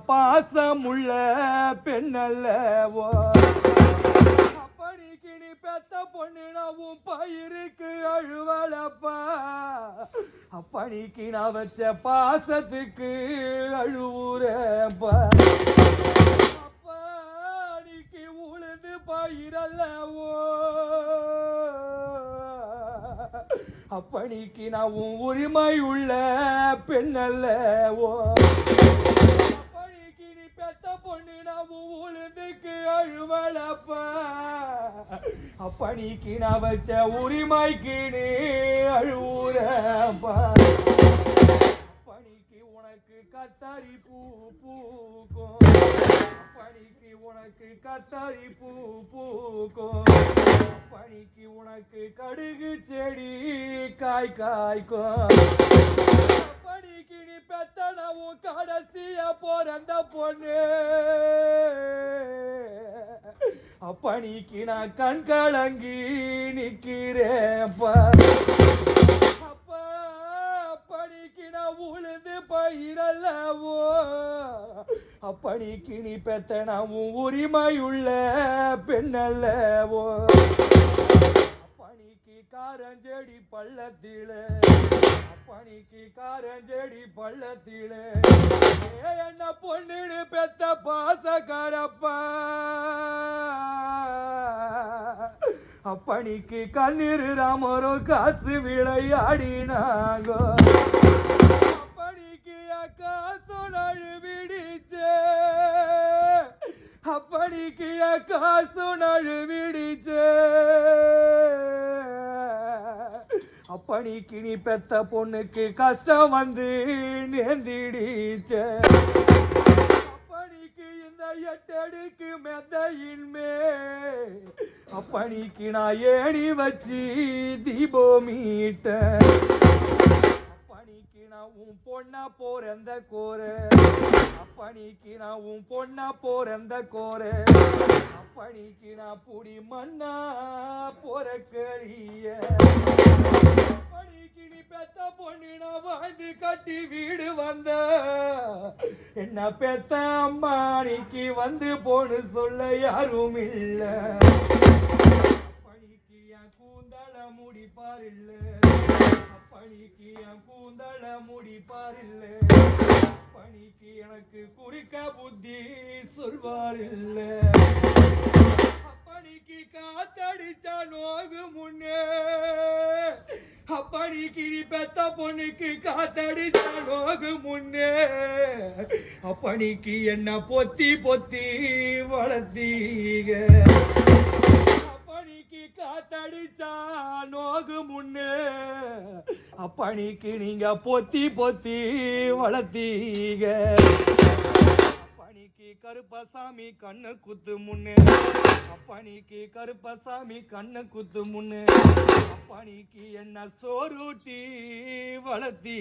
பாசமுள்ள பெண்ணல்லவோ அப்படிக்கு நீ பெத்த பொண்ணுனாவும் பயிருக்கு அழுவலப்பா அப்படிக்கு நான் வச்ச பாசத்துக்கு அழுவுறப்பா அப்படிக்கு உளுந்து பயிரல்லவோ அப்படிக்கு நான் உன் உரிமை உள்ள பெண்ணல்லவோ அப்படிக்கு நீ பெத்த பொண்ணு நான் உளுந்துக்கு அழுவலப்பா அப்படிக்கு நான் வச்ச உரிமைக்கு நீ அழுவுறப்பா அப்படிக்கு உனக்கு கத்தாரி பூ பூக்கும் அப்படிக்கு உனக்கு கத்தாரி பூ பூக்கும் பணிக்கு உனக்கு கடுகு செடி காய்க்கும் பணிக்கு நீ பெத்தனவும் கடைசிய பிறந்த பொண்ணு அப்பணிக்கு நான் கண் கலங்கி நிக்கிறேன்ப்பா அப்பணிக்கு நான் உளுந்து பயிரல்லவோ அப்பணிக்கு நீ பெத்தனவும் உரிமையுள்ள பெண்ணல்லவோ அப்பணிக்கு காரஞ்செடி பள்ளத்தில அப்பணிக்கு காரஞ்செடி பள்ளத்தில என்ன பொண்ணுன்னு பெத்த பாசக்காரப்பா அப்பணிக்கு கண்ணீர் ராமரும் காசு விளையாடினாங்கோ அப்பணிக்கு காசு நழுவிடிச்சே அப்பணிக்கு காசு நழுவிடிச்சே அப்பணிக்கு நீ பெத்த பொண்ணுக்கு கஷ்டம் வந்து நேர்ந்திடிச்ச அப்பணிக்கு இந்த எட்டடுக்கு மெத்தையின்மே அப்பணிக்கு நான் ஏணி வச்சு தீபமீட்ட அப்பணிக்கு நான் உன் பொண்ணா போறந்த கோரை அப்பணிக்கு நான் உன் பொண்ணா போறந்த கோரை அப்பணிக்கு நான் புடி மண்ணா போற கழிய அப்பணிக்கு நீ பெத்த பொண்ணு நான் வாழ்ந்து கட்டி வீடு வந்த என்ன பெத்த அம்மானிக்கு வந்து போன்னு சொல்ல யாரும் இல்ல அப்பணிக்கு என் கூந்தல முடிப்பார் இல்ல அப்பணிக்கு என் கூந்தல முடிப்பார் இல்ல அப்பணிக்கு எனக்கு குறிக்க புத்தி சொல்வார் இல்ல அப்பணிக்கு காத்தடிச்சா நோகு முன்னே அப்பணிக்கு நீ பெத்த பொண்ணுக்கு காத்தடிச்சா நோகு முன்னே அப்பணிக்கு என்ன பொத்தி பொத்தி வளர்த்தீங்க அப்பணிக்கு காத்தடிச்சா நோகு முன்னே அப்பணிக்கு நீங்க பொத்தி பொத்தி வளர்த்தீங்க அப்பணிக்கு கருப்பசாமி கண்ணு குத்து முன்னே அப்பணிக்கு கருப்பசாமி கண்ணு குத்து முன்னே அப்பணிக்கு என்ன சோறுட்டி வளர்த்தி